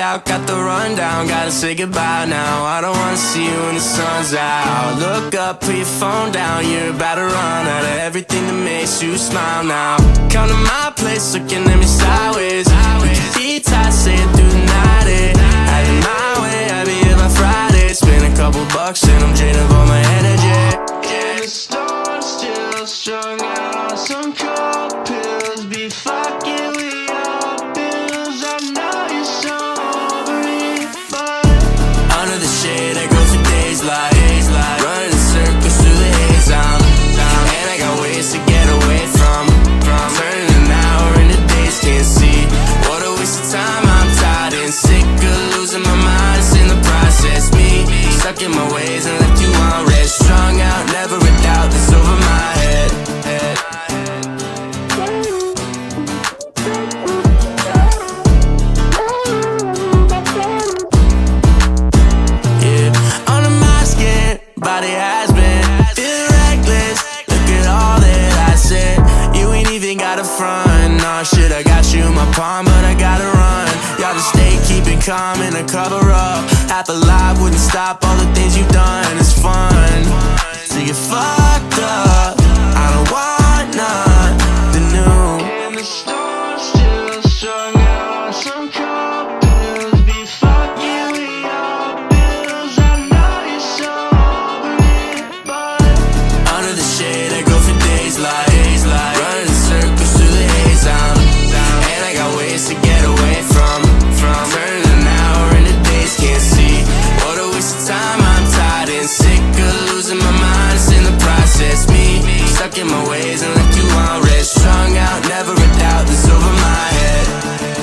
out, got the rundown, gotta say goodbye now. I don't wanna see you when the sun's out. Look up, put your phone down, you're about to run out of everything that makes you smile now. Come to my place, looking at me sideways. We can be tight, say it through the night. Have it my way, I'll be here by Friday. Spend a couple bucks and I'm drained of all my energy. And the storm's still strung out on some cold pills. Be fucking with your bills. I know you're so over it, but under the shade I go for days like running in circles through the haze. I'm down and I got ways to get away from turning an hour into days. Can't see what a waste of time. I'm tired and sick of losing my mind. It's in the process, me stuck in my ways and left you on red. Strung out, never a doubt that's over my head. Yeah, under my skin, body has been feeling reckless. Look at all that I said. You ain't even got a front. Nah, shit, I got you in my palm, but I gotta run. Y'all just stay, keep it calm and a cover up. Half alive, wouldn't stop all the things you've done. It's fun to get fucked up. I don't want nothing new. And the storm's still strung out on some cold pills. Be fucking with your bills. I know you're so over it, but under the shade I go for days like running in circles through the haze. I'm down and I got ways to get away from turning an hour into days. Can't see what a waste of time. I'm tired and sick of losing my mind. It's in the process, me stuck in my ways and left you on red. Strung out, never a doubt that's over my head.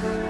Bye.